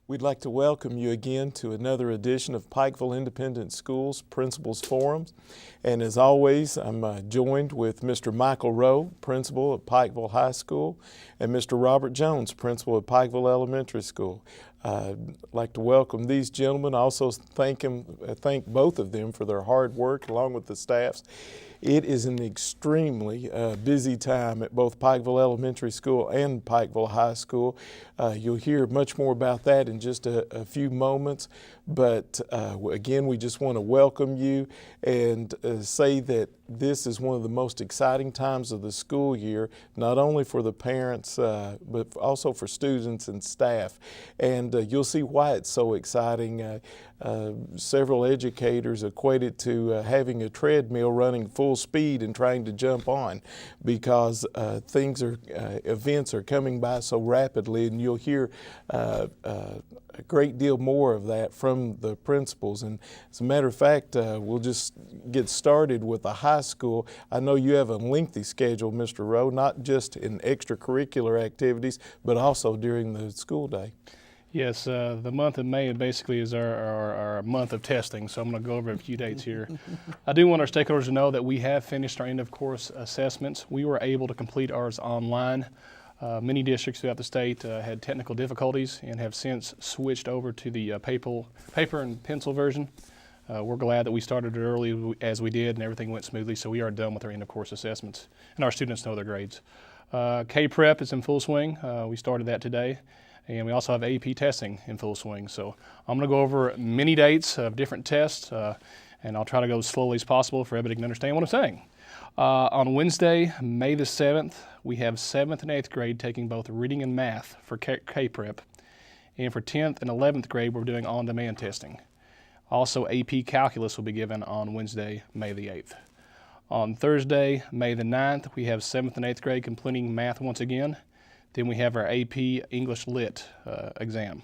We'd like to welcome you again to another edition of Pikeville Independent Schools Principals Forums. And as always, I'm joined with Mr. Michael Rowe, Principal at Pikeville High School, and Mr. Robert Jones, Principal at Pikeville Elementary School. I'd like to welcome these gentlemen. I also thank both of them for their hard work along with the staffs. It is an extremely busy time at both Pikeville Elementary School and Pikeville High School. You'll hear much more about that in just a few moments, but again, we just want to welcome you and say that this is one of the most exciting times of the school year, not only for the parents, but also for students and staff. And you'll see why it's so exciting. Several educators equate it to having a treadmill running full speed and trying to jump on, because events are coming by so rapidly, and you'll hear a great deal more of that from the principals. And as a matter of fact, we'll just get started with the high school. I know you have a lengthy schedule, Mr. Rowe, not just in extracurricular activities, but also during the school day. Yes, the month of May basically is our month of testing, so I'm going to go over a few dates here. I do want our stakeholders to know that we have finished our end-of-course assessments. We were able to complete ours online. Many districts throughout the state had technical difficulties and have since switched over to the paper and pencil version. We're glad that we started it early as we did and everything went smoothly, so we are done with our end-of-course assessments, and our students know their grades. K-Prep is in full swing. We started that today. And we also have AP testing in full swing. So I'm going to go over many dates of different tests, and I'll try to go as slowly as possible for everybody to understand what I'm saying. On Wednesday, May the 7th, we have 7th and 8th grade taking both reading and math for K-Prep. And for 10th and 11th grade, we're doing on-demand testing. Also, AP Calculus will be given on Wednesday, May the 8th. On Thursday, May the 9th, we have 7th and 8th grade completing math once again. Then we have our AP English Lit exam.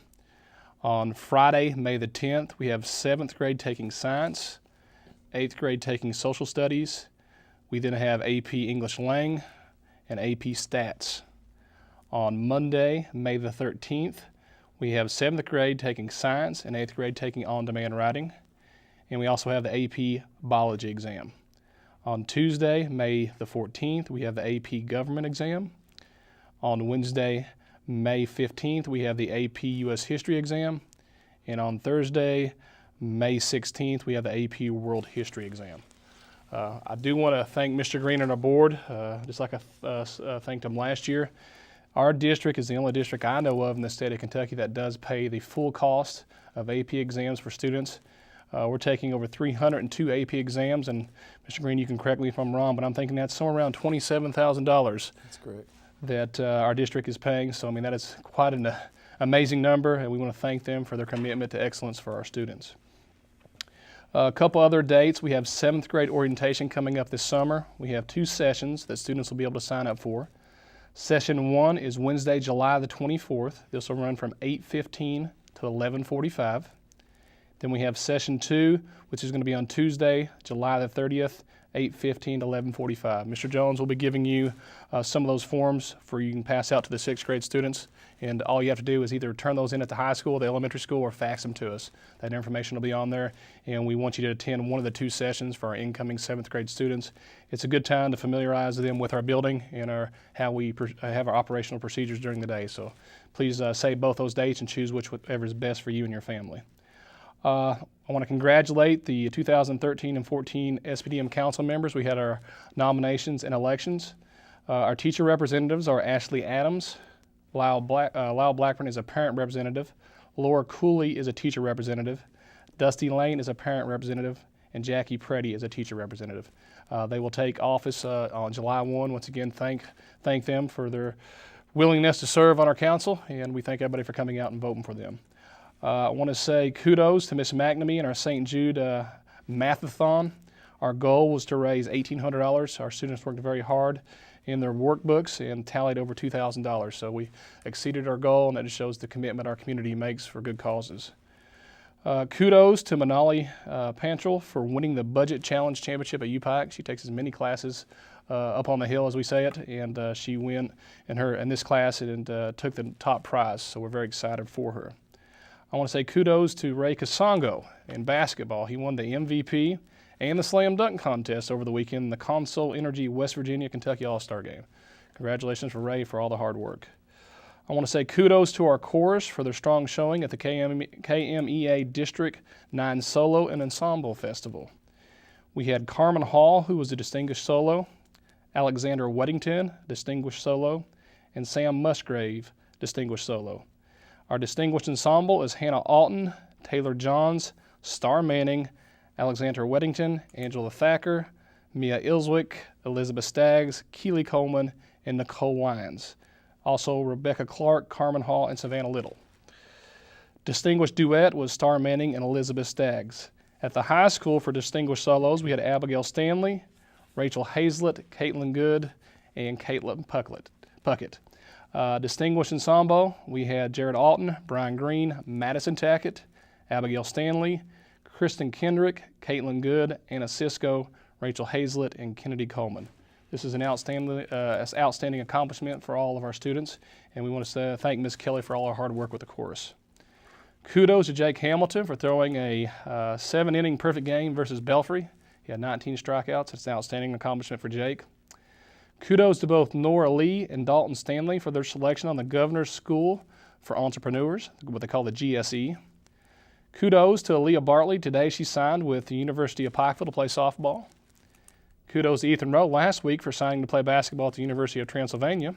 On Friday, May the 10th, we have 7th grade taking science, 8th grade taking social studies. We then have AP English Lang and AP Stats. On Monday, May the 13th, we have 7th grade taking science and 8th grade taking on-demand writing. And we also have the AP Biology exam. On Tuesday, May the 14th, we have the AP Government exam. On Wednesday, May 15th, we have the AP U.S. History exam. And on Thursday, May 16th, we have the AP World History exam. I do want to thank Mr. Green and our board, just like I thanked him last year. Our district is the only district I know of in the state of Kentucky that does pay the full cost of AP exams for students. We're taking over 302 AP exams, and Mr. Green, you can correct me if I'm wrong, but I'm thinking that's somewhere around $27,000. That's correct. That our district is paying. So, I mean, that is quite an amazing number, and we want to thank them for their commitment to excellence for our students. A couple other dates. We have 7th grade orientation coming up this summer. We have 2 sessions that students will be able to sign up for. Session 1 is Wednesday, July the 24th. This will run from 8:15 to 11:45. Then we have Session 2, which is going to be on Tuesday, July the 30th, 8:15 to 11:45. Mr. Jones will be giving you some of those forms for you can pass out to the 6th grade students, and all you have to do is either turn those in at the high school, the elementary school, or fax them to us. That information will be on there, and we want you to attend one of the 2 sessions for our incoming 7th grade students. It's a good time to familiarize them with our building and how we have our operational procedures during the day. So please save both those dates and choose whichever is best for you and your family. I want to congratulate the 2013 and 14 SPDM council members. We had our nominations and elections. Our teacher representatives are Ashley Adams, Lyle Blackburn is a parent representative, Laura Cooley is a teacher representative, Dusty Lane is a parent representative, and Jackie Preddy is a teacher representative. They will take office on July 1. Once again, thank them for their willingness to serve on our council, and we thank everybody for coming out and voting for them. I want to say kudos to Miss McNamee and our St. Jude Mathathon. Our goal was to raise $1,800. Our students worked very hard in their workbooks and tallied over $2,000. So we exceeded our goal, and that just shows the commitment our community makes for good causes. Kudos to Manali Pantrel for winning the Budget Challenge Championship at UPike. She takes as many classes up on the hill, as we say it, and she won in this class and took the top prize. So we're very excited for her. I want to say kudos to Ray Kasongo in basketball. He won the MVP and the slam dunk contest over the weekend in the Consol Energy West Virginia-Kentucky All-Star Game. Congratulations for Ray for all the hard work. I want to say kudos to our chorus for their strong showing at the KMEA District 9 Solo and Ensemble Festival. We had Carmen Hall, who was a distinguished solo, Alexander Weddington, distinguished solo, and Sam Musgrave, distinguished solo. Our distinguished ensemble is Hannah Alton, Taylor Johns, Star Manning, Alexander Weddington, Angela Thacker, Mia Ilswick, Elizabeth Staggs, Keely Coleman, and Nicole Lyons. Also Rebecca Clark, Carmen Hall, and Savannah Little. Distinguished duet was Star Manning and Elizabeth Staggs. At the high school for distinguished solos, we had Abigail Stanley, Rachel Hazlett, Caitlin Good, and Caitlin Puckett. Distinguished ensemble, we had Jared Alton, Brian Green, Madison Tackett, Abigail Stanley, Kristen Kendrick, Caitlin Good, Anna Cisco, Rachel Hazlett, and Kennedy Coleman. This is an outstanding accomplishment for all of our students, and we want to thank Ms. Kelly for all her hard work with the chorus. Kudos to Jake Hamilton for throwing a 7-inning perfect game versus Belfry. He had 19 strikeouts. It's an outstanding accomplishment for Jake. Kudos to both Nora Lee and Dalton Stanley for their selection on the Governor's School for Entrepreneurs, what they call the GSE. Kudos to Aaliyah Bartley. Today she signed with the University of Pikeville to play softball. Kudos to Ethan Rowe last week for signing to play basketball at the University of Transylvania.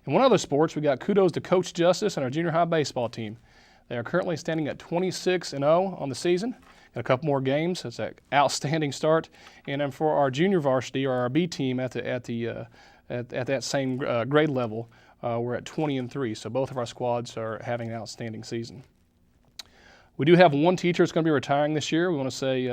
In one other sports, we got kudos to Coach Justice and our junior high baseball team. They are currently standing at 26-0 on the season. Got a couple more games. It's an outstanding start. And then for our junior varsity or our B team at that same grade level, we're at 20-3. So both of our squads are having an outstanding season. We do have one teacher that's going to be retiring this year. We want to say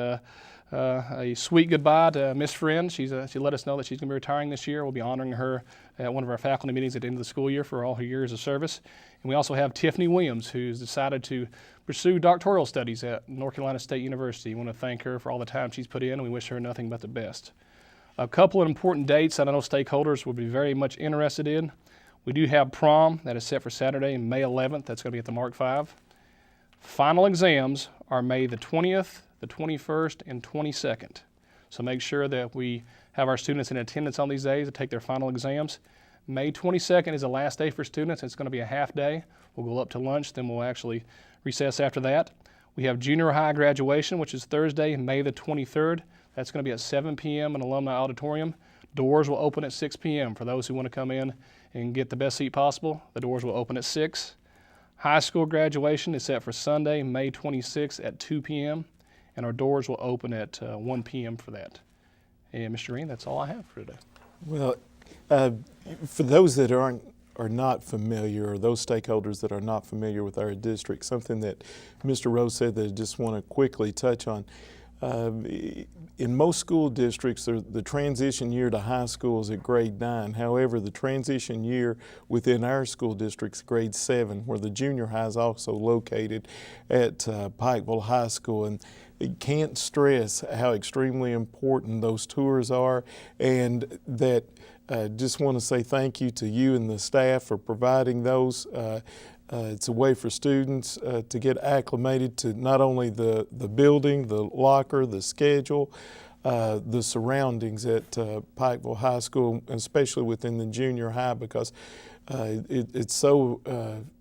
a sweet goodbye to Miss Friend. She let us know that she's going to be retiring this year. We'll be honoring her at one of our faculty meetings at the end of the school year for all her years of service. And we also have Tiffany Williams, who's decided to pursue doctoral studies at North Carolina State University. We want to thank her for all the time she's put in, and we wish her nothing but the best. A couple of important dates that I know stakeholders will be very much interested in. We do have prom that is set for Saturday, May 11th. That's going to be at the Mark V. Final exams are May the 20th, the 21st, and 22nd. So make sure that we have our students in attendance on these days to take their final exams. May 22nd is the last day for students. It's going to be a half day. We'll go up to lunch, then we'll actually recess after that. We have junior high graduation, which is Thursday, May the 23rd. That's going to be at 7 p.m. in Alumni Auditorium. Doors will open at 6 p.m. For those who want to come in and get the best seat possible, the doors will open at 6. High school graduation is set for Sunday, May 26th at 2 p.m., and our doors will open at 1 p.m. for that. And Mr. Green, that's all I have for today. Well, for those that are not familiar, or those stakeholders that are not familiar with our district, something that Mr. Rose said that I just want to quickly touch on. In most school districts, the transition year to high school is at grade 9. However, the transition year within our school district is grade 7, where the junior high is also located at Pikeville High School. And you can't stress how extremely important those tours are, and that just want to say thank you to you and the staff for providing those. It's a way for students to get acclimated to not only the building, the locker, the schedule, the surroundings at Pikeville High School, especially within the junior high, because it's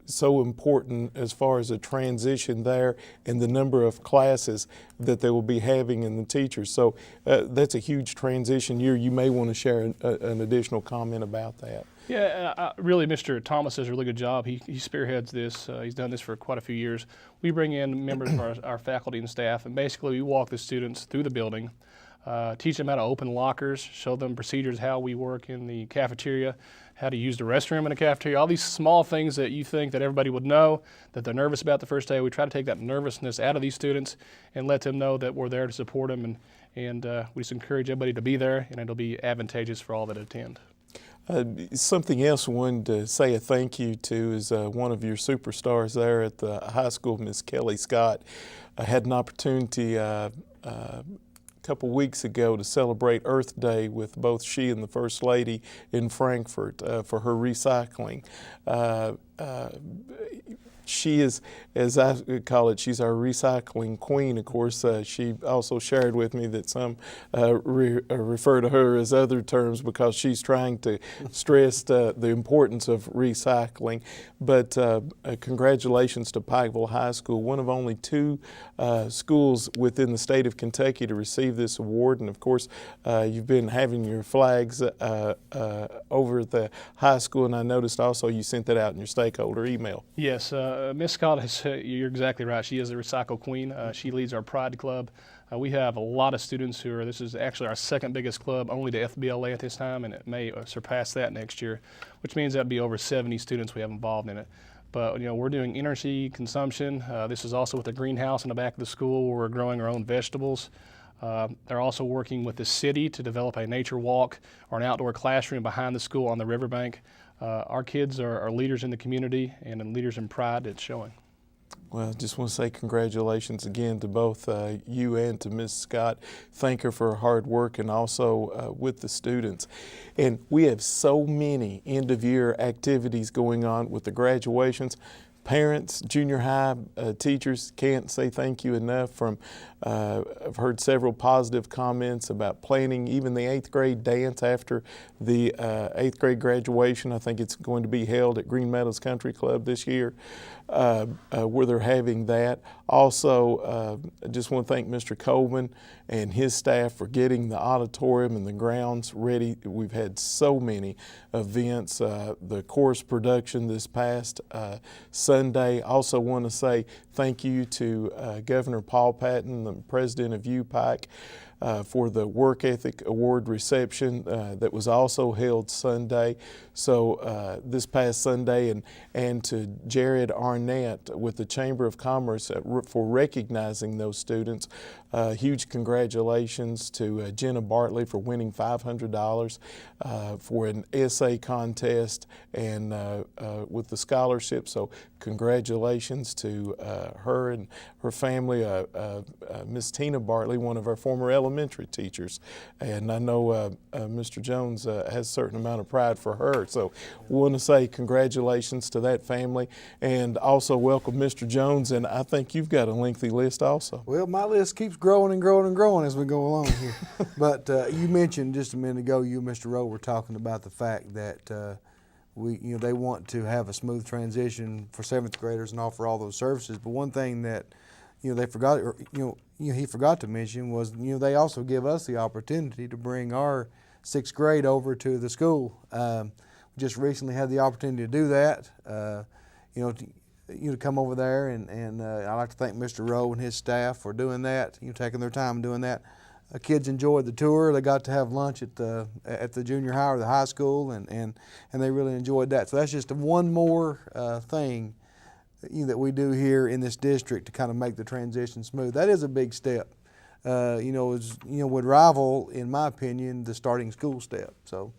so important as far as the transition there and the number of classes that they will be having in the teachers. So that's a huge transition year. You may want to share an additional comment about that. Yeah, really, Mr. Thomas does a really good job. He spearheads this. He's done this for quite a few years. We bring in members of our faculty and staff, and basically we walk the students through the building, teach them how to open lockers, show them procedures, how we work in the cafeteria, how to use the restroom in the cafeteria, all these small things that you think that everybody would know, that they're nervous about the first day. We try to take that nervousness out of these students and let them know that we're there to support them, and we just encourage everybody to be there, and it'll be advantageous for all that attend. Something else I wanted to say a thank you to is one of your superstars there at the high school, Miss Kelly Scott. I had an opportunity a couple weeks ago to celebrate Earth Day with both she and the First Lady in Frankfort for her recycling. she is, as I call it, she's our recycling queen. Of course, she also shared with me that some refer to her as other terms because she's trying to stress the importance of recycling. But congratulations to Pikeville High School, one of only two schools within the state of Kentucky to receive this award. And of course, you've been having your flags over at the high school, and I noticed also you sent that out in your stakeholder email. Yes, Miss Scott, you're exactly right. She is a recycle queen. She leads our Pride Club. We have a lot of students this is actually our second biggest club, only to FBLA at this time, and it may surpass that next year, which means that'd be over 70 students we have involved in it. But we're doing energy consumption. This is also with a greenhouse in the back of the school where we're growing our own vegetables. They're also working with the city to develop a nature walk or an outdoor classroom behind the school on the riverbank. Our kids are leaders in the community and leaders in pride. It's showing. Well, I just want to say congratulations again to both you and to Ms. Scott. Thank her for her hard work and also with the students. And we have so many end-of-year activities going on with the graduations. Parents, junior high teachers can't say thank you enough. I've heard several positive comments about planning even the 8th grade dance after the 8th grade graduation. I think it's going to be held at Green Meadows Country Club this year, where they're having that. Also, I just want to thank Mr. Coleman and his staff for getting the auditorium and the grounds ready. We've had so many events. The chorus production this past Sunday. Also want to say thank you to Governor Paul Patton, the president of UPike, for the Work Ethic Award reception that was also held Sunday. So this past Sunday, and to Jared Arnett with the Chamber of Commerce for recognizing those students. Huge congratulations to Jenna Bartley for winning $500 for an essay contest and with the scholarship. So congratulations to her and her family. Miss Tina Bartley, one of our former elementary teachers, and I know Mr. Jones has a certain amount of pride for her. So we want to say congratulations to that family and also welcome Mr. Jones. And I think you've got a lengthy list also. Well, my list keeps growing and growing and growing as we go along here. But you mentioned just a minute ago, you and Mr. Rowe were talking about the fact that they want to have a smooth transition for 7th graders and offer all those services. But one thing that they forgot, or he forgot to mention was they also give us the opportunity to bring our 6th grade over to the school. We just recently had the opportunity to do that. To come over there, and I'd like to thank Mr. Rowe and his staff for doing that. Taking their time and doing that. Kids enjoyed the tour. They got to have lunch at the junior high or the high school, and they really enjoyed that. So that's just one more thing that we do here in this district to kind of make the transition smooth. That is a big step. Would rival, in my opinion, the starting school step. So,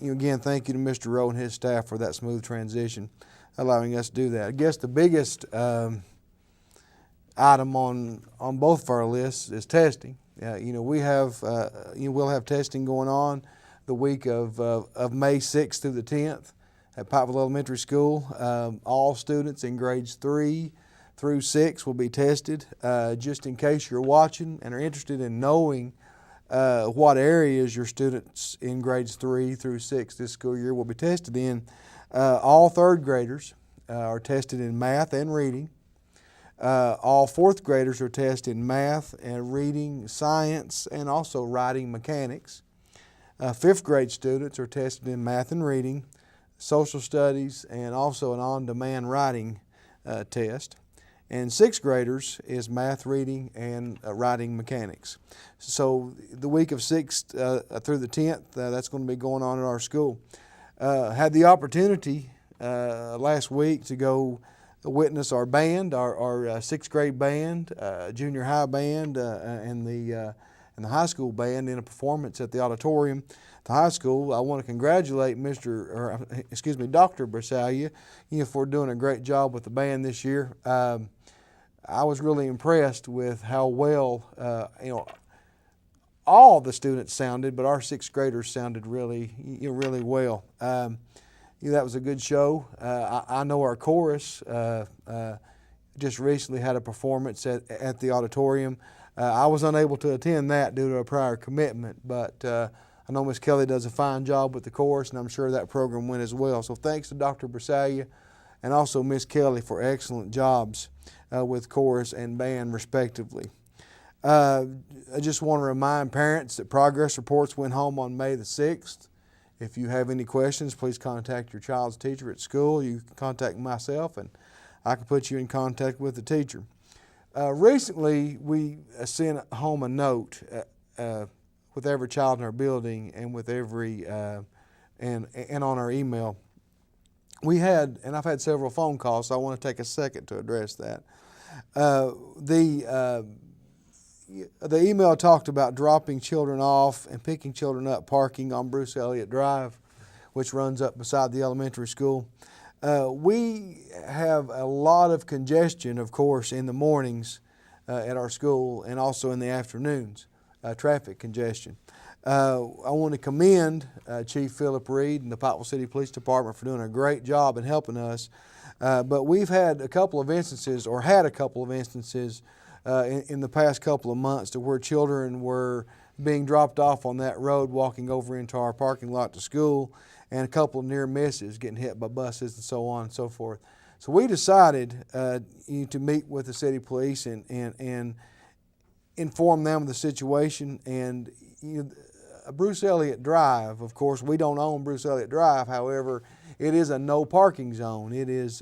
again, thank you to Mr. Rowe and his staff for that smooth transition, allowing us to do that. I guess the biggest item on both of our lists is testing. We have we'll have testing going on the week of May 6th through the 10th at Pikeville Elementary School. All students in grades 3 through 6 will be tested. Just in case you're watching and are interested in knowing what areas your students in grades 3 through 6 this school year will be tested in, all 3rd graders are tested in math and reading. All 4th graders are tested in math and reading, science, and also writing mechanics. 5th grade students are tested in math and reading, social studies, and also an on-demand writing test. And 6th graders is math, reading, and writing mechanics. So the week of 6th through the 10th, that's going to be going on at our school. Had the opportunity last week to go witness our band, our 6th grade band, junior high band, and the high school band in a performance at the auditorium. The high school, I want to congratulate Dr. Bersalia, for doing a great job with the band this year. I was really impressed with how well, all the students sounded, but our 6th graders sounded really well. that was a good show. I know our chorus just recently had a performance at the auditorium. I was unable to attend that due to a prior commitment, but I know Miss Kelly does a fine job with the chorus, and I'm sure that program went as well. So thanks to Dr. Brisalia and also Miss Kelly for excellent jobs with chorus and band respectively. I just want to remind parents that progress reports went home on May the 6th. If you have any questions, please contact your child's teacher at school. You can contact myself and I can put you in contact with the teacher. Recently, we sent home a note with every child in our building and with every and on our email. We had, and I've had several phone calls, so I want to take a second to address that. The email talked about dropping children off and picking children up parking on Bruce Elliott Drive, which runs up beside the elementary school. We have a lot of congestion, of course, in the mornings at our school and also in the afternoons, traffic congestion. I want to commend Chief Philip Reed and the Pikeville City Police Department for doing a great job in helping us. But we've had a couple of instances in the past couple of months to where children were being dropped off on that road walking over into our parking lot to school, and a couple of near misses getting hit by buses and so on and so forth. So we decided to meet with the city police and inform them of the situation. And Bruce Elliott Drive, of course, we don't own Bruce Elliott Drive. However, it is a no parking zone. It is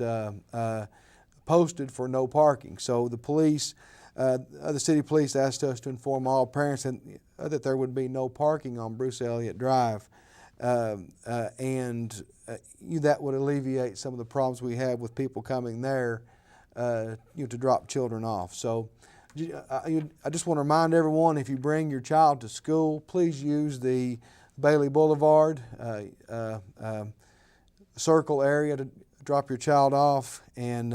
posted for no parking. So the police, the city police asked us to inform all parents that there would be no parking on Bruce Elliott Drive. And that would alleviate some of the problems we have with people coming there to drop children off. So I just want to remind everyone, if you bring your child to school, please use the Bailey Boulevard circle area to drop your child off, and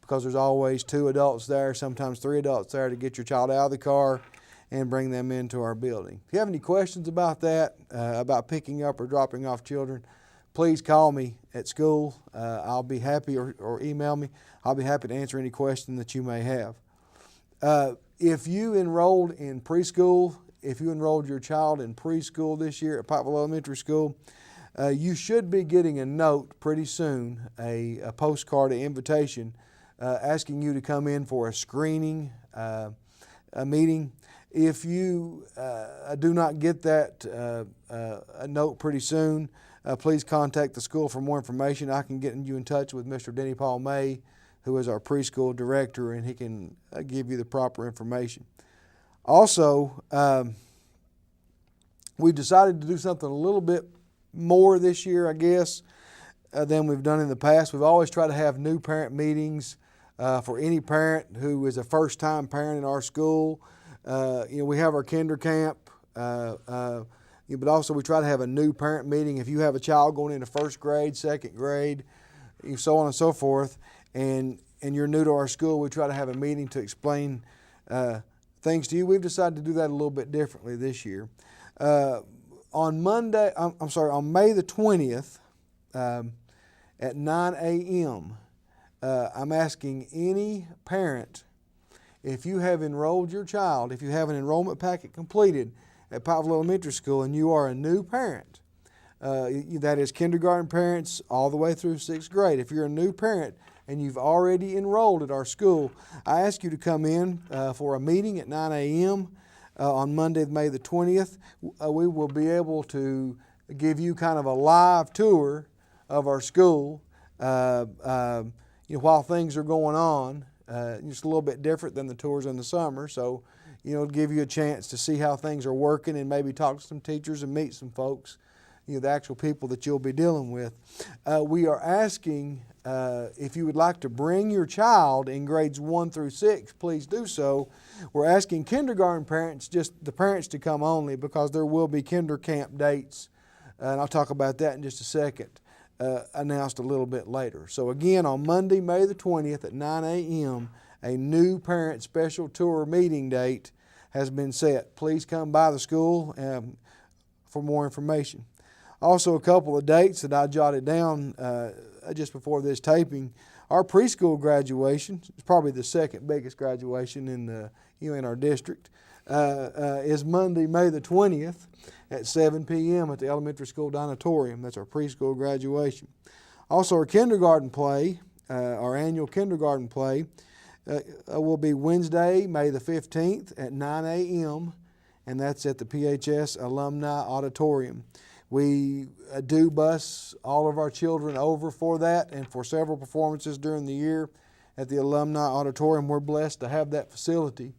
because there's always 2 adults there, sometimes 3 adults there, to get your child out of the car and bring them into our building. If you have any questions about that, about picking up or dropping off children, please call me at school. I'll be happy, or email me. I'll be happy to answer any question that you may have. If you enrolled in preschool, if you enrolled your child in preschool this year at Pikeville Elementary School, you should be getting a note pretty soon, a postcard, an invitation, asking you to come in for a screening a meeting. If you do not get that a note pretty soon, please contact the school for more information. I can get you in touch with Mr. Denny Paul May, who is our preschool director, and he can give you the proper information. Also, we decided to do something a little bit more this year, I guess, than we've done in the past. We've always tried to have new parent meetings for any parent who is a first-time parent in our school. We have our kinder camp, but also we try to have a new parent meeting. If you have a child going into first grade, second grade, so on and so forth, and you're new to our school, we try to have a meeting to explain things to you. We've decided to do that a little bit differently this year. On May the 20th at 9 a.m., I'm asking any parent, if you have enrolled your child, if you have an enrollment packet completed at Pikeville Elementary School and you are a new parent, that is kindergarten parents all the way through 6th grade. If you're a new parent and you've already enrolled at our school, I ask you to come in for a meeting at 9 a.m. On Monday, May the 20th. We will be able to give you kind of a live tour of our school while things are going on. Just a little bit different than the tours in the summer. So, give you a chance to see how things are working and maybe talk to some teachers and meet some folks, the actual people that you'll be dealing with. We are asking if you would like to bring your child in grades 1 through 6, please do so. We're asking kindergarten parents, just the parents, to come only, because there will be kinder camp dates, and I'll talk about that in just a second, announced a little bit later. So again, on Monday, May the 20th at 9 a.m., a new parent special tour meeting date has been set. Please come by the school for more information. Also, a couple of dates that I jotted down just before this taping. Our preschool graduation is probably the second biggest graduation in our district. Is Monday, May the 20th at 7 p.m. at the elementary school auditorium. That's our preschool graduation. Also, our kindergarten play, our annual kindergarten play, will be Wednesday, May the 15th at 9 a.m., and that's at the PHS Alumni Auditorium. We do bus all of our children over for that and for several performances during the year at the Alumni Auditorium. We're blessed to have that facility.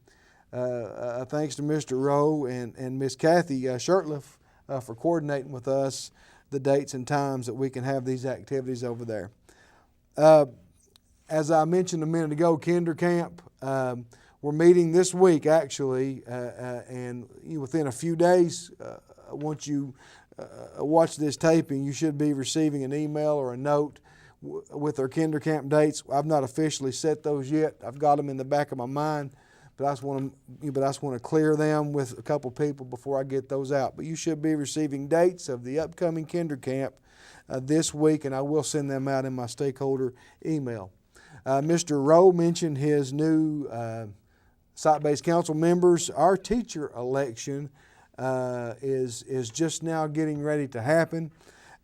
Thanks to Mr. Rowe and Miss Kathy Shirtliff for coordinating with us the dates and times that we can have these activities over there. As I mentioned a minute ago, Kinder Camp, we're meeting this week actually, and within a few days, once you watch this taping, you should be receiving an email or a note with our Kinder Camp dates. I've not officially set those yet. I've got them in the back of my mind, but I just want to clear them with a couple people before I get those out. But you should be receiving dates of the upcoming Kinder Camp this week, and I will send them out in my stakeholder email. Mr. Rowe mentioned his new site-based council members. Our teacher election is just now getting ready to happen,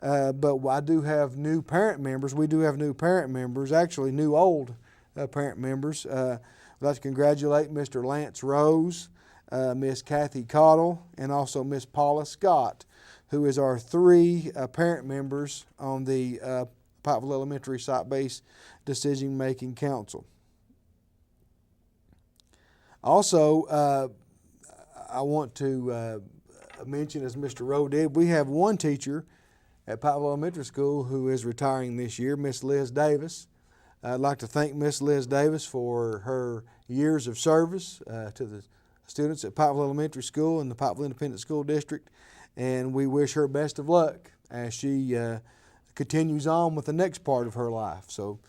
but I do have new parent members. We do have new parent members, actually new old parent members. I'd like to congratulate Mr. Lance Rose, Miss Kathy Cottle, and also Miss Paula Scott, who is our three parent members on the Pikeville Elementary Site-Based Decision-Making Council. Also, I want to mention, as Mr. Rowe did, we have one teacher at Pikeville Elementary School who is retiring this year, Miss Liz Davis. I'd like to thank Miss Liz Davis for her years of service to the students at Pikeville Elementary School and the Pikeville Independent School District, and we wish her best of luck as she continues on with the next part of her life. So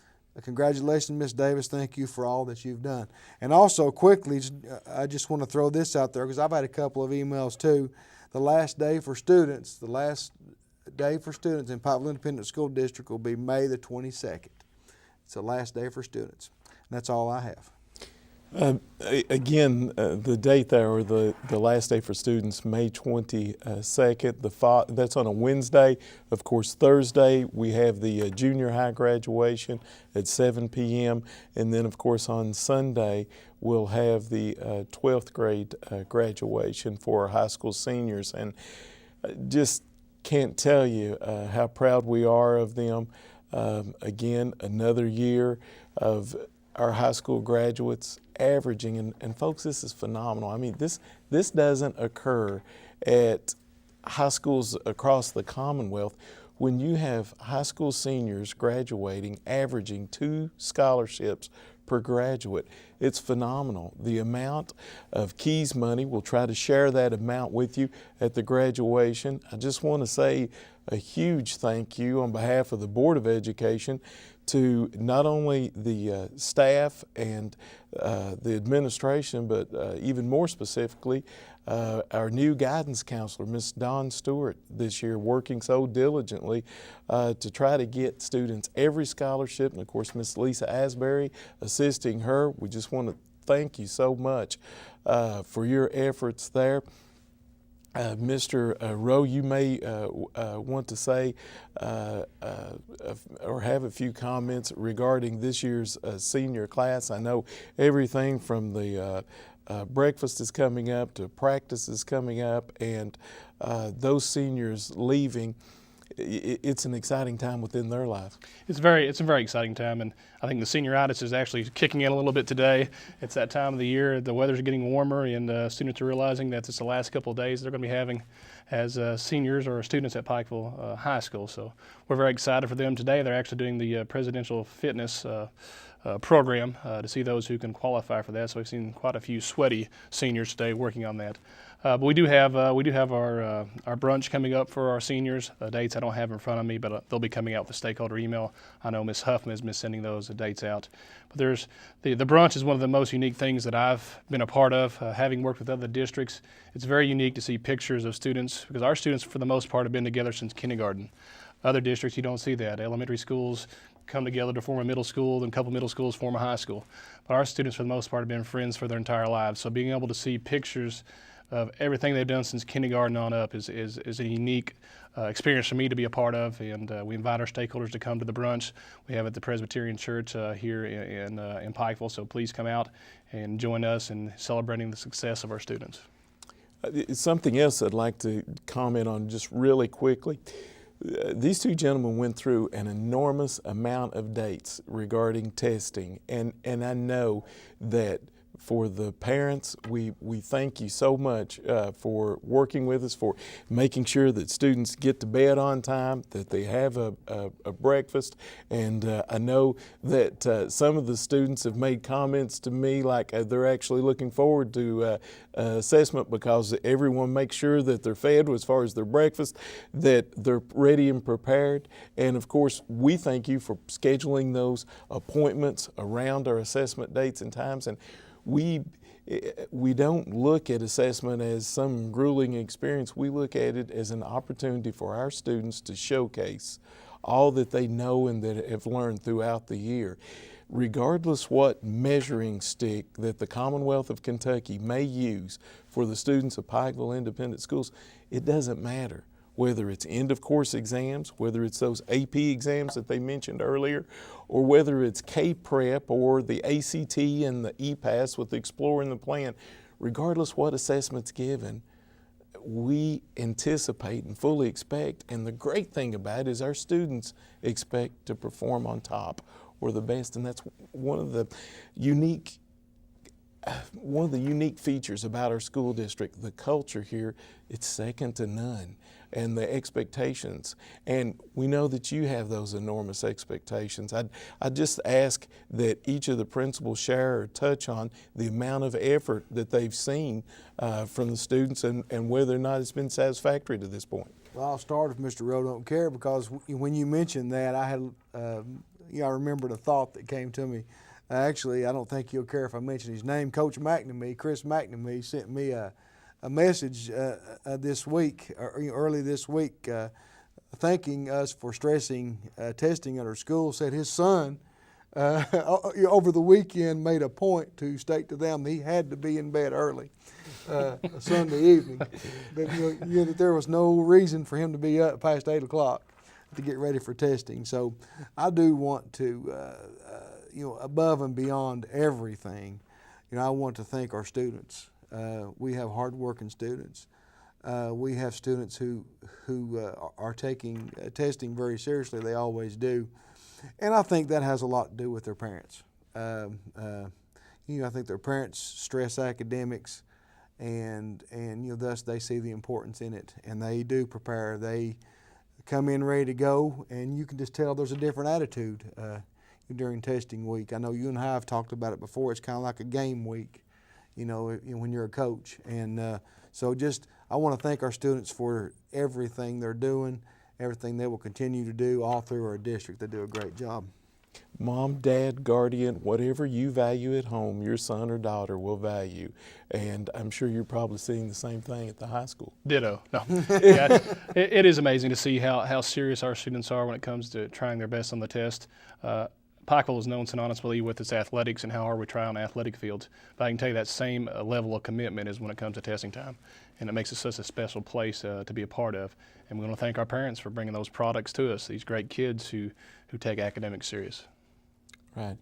congratulations, Miss Davis. Thank you for all that you've done. And also, quickly, I just want to throw this out there because I've had a couple of emails too. The last day for students in Pikeville Independent School District will be May the 22nd. It's the last day for students. And that's all I have. Again, the date there, or the last day for students, May 22nd. That's on a Wednesday. Of course, Thursday we have the junior high graduation at 7 p.m. And then, of course, on Sunday we'll have the 12th grade graduation for our high school seniors. And just can't tell you how proud we are of them. Again, another year of our high school graduates averaging, and folks, this is phenomenal. I mean, this doesn't occur at high schools across the Commonwealth. When you have high school seniors graduating, averaging 2 scholarships per graduate, it's phenomenal. The amount of Keys money, we'll try to share that amount with you at the graduation. I just want to say a huge thank you on behalf of the Board of Education to not only the staff and the administration, but even more specifically, our new guidance counselor, Ms. Dawn Stewart, this year, working so diligently to try to get students every scholarship, and of course Ms. Lisa Asbury assisting her. We just want to thank you so much for your efforts there. Mr. Rowe, you may want to say or have a few comments regarding this year's senior class. I know everything from the breakfast is coming up to practice is coming up, and those seniors leaving, it's an exciting time within their life. It's a very exciting time, and I think the senioritis is actually kicking in a little bit today. It's that time of the year. The weather's getting warmer, and students are realizing that it's the last couple of days they're going to be having as seniors or students at Pikeville High School. So we're very excited for them today. They're actually doing the presidential fitness program to see those who can qualify for that. So we've seen quite a few sweaty seniors today working on that. But we do have our brunch coming up for our seniors. Dates I don't have in front of me, but they'll be coming out with the stakeholder email. I know Ms. Huffman has been sending those dates out. But there's the brunch is one of the most unique things that I've been a part of. Having worked with other districts, it's very unique to see pictures of students, because our students for the most part have been together since kindergarten. Other districts, you don't see that. Elementary schools come together to form a middle school, then a couple middle schools form a high school. But our students, for the most part, have been friends for their entire lives. So being able to see pictures of everything they've done since kindergarten on up is a unique experience for me to be a part of. And we invite our stakeholders to come to the brunch we have at the Presbyterian Church here in Pikeville. So please come out and join us in celebrating the success of our students. Something else I'd like to comment on just really quickly. These two gentlemen went through an enormous amount of dates regarding testing, and I know that for the parents, we thank you so much for working with us, for making sure that students get to bed on time, that they have a breakfast. And I know that some of the students have made comments to me like they're actually looking forward to assessment, because everyone makes sure that they're fed as far as their breakfast, that they're ready and prepared. And of course, we thank you for scheduling those appointments around our assessment dates and times. And we don't look at assessment as some grueling experience. We look at it as an opportunity for our students to showcase all that they know and that have learned throughout the year. Regardless what measuring stick that the Commonwealth of Kentucky may use for the students of Pikeville Independent Schools, it doesn't matter. Whether it's end of course exams, whether it's those AP exams that they mentioned earlier, or whether it's K-Prep or the ACT and the EPAS with Exploring the Plan, regardless what assessment's given, we anticipate and fully expect, and the great thing about it is our students expect to perform on top or the best, and that's one of the unique features about our school district. The culture here, it's second to none, and the expectations. And we know that you have those enormous expectations. I just ask that each of the principals share or touch on the amount of effort that they've seen from the students and whether or not it's been satisfactory to this point. Well, I'll start if Mr. Rowe don't care, because when you mentioned that, I remembered a thought that came to me. Actually, I don't think he'll care if I mention his name. Coach McNamee, Chris McNamee, sent me a message this week, early this week, thanking us for stressing testing at our school. Said his son over the weekend made a point to state to them that he had to be in bed early Sunday evening. That there was no reason for him to be up past 8 o'clock to get ready for testing. So I do want to, above and beyond everything, I want to thank our students. We have hardworking students. We have students who are taking testing very seriously. They always do. And I think that has a lot to do with their parents. I think their parents stress academics, and thus they see the importance in it, and they do prepare. They come in ready to go, and you can just tell there's a different attitude during testing week. I know you and I have talked about it before. It's kind of like a game week, when you're a coach. And so I want to thank our students for everything they're doing, everything they will continue to do all through our district. They do a great job. Mom, dad, guardian, whatever you value at home, your son or daughter will value. And I'm sure you're probably seeing the same thing at the high school. Ditto. No. Yeah, it is amazing to see how serious our students are when it comes to trying their best on the test. Pikeville is known synonymously with its athletics and how hard we try on athletic fields. But I can tell you that same level of commitment is when it comes to testing time. And it makes it such a special place to be a part of. And we want to thank our parents for bringing those products to us, these great kids who take academics serious. Right.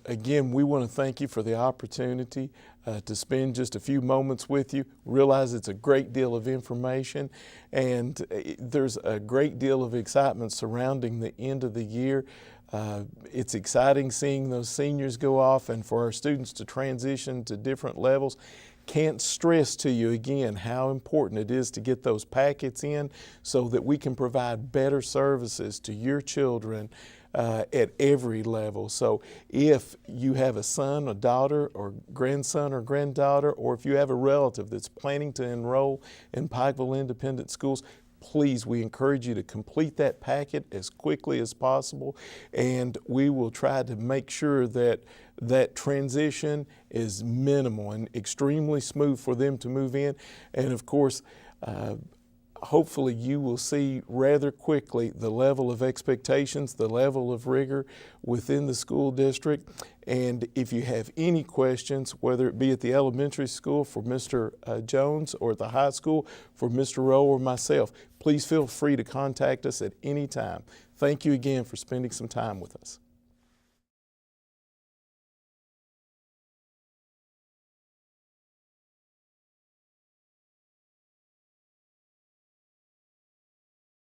Again, we want to thank you for the opportunity to spend just a few moments with you. Realize it's a great deal of information, and there's a great deal of excitement surrounding the end of the year. It's exciting seeing those seniors go off and for our students to transition to different levels. Can't stress to you again how important it is to get those packets in so that we can provide better services to your children at every level. So if you have a son, a daughter, or grandson or granddaughter, or if you have a relative that's planning to enroll in Pikeville Independent Schools, please, we encourage you to complete that packet as quickly as possible, and we will try to make sure that that transition is minimal and extremely smooth for them to move in. And of course, hopefully you will see rather quickly the level of expectations, the level of rigor within the school district. And if you have any questions, whether it be at the elementary school for Mr. Jones or at the high school for Mr. Rowe or myself, please feel free to contact us at any time. Thank you again for spending some time with us.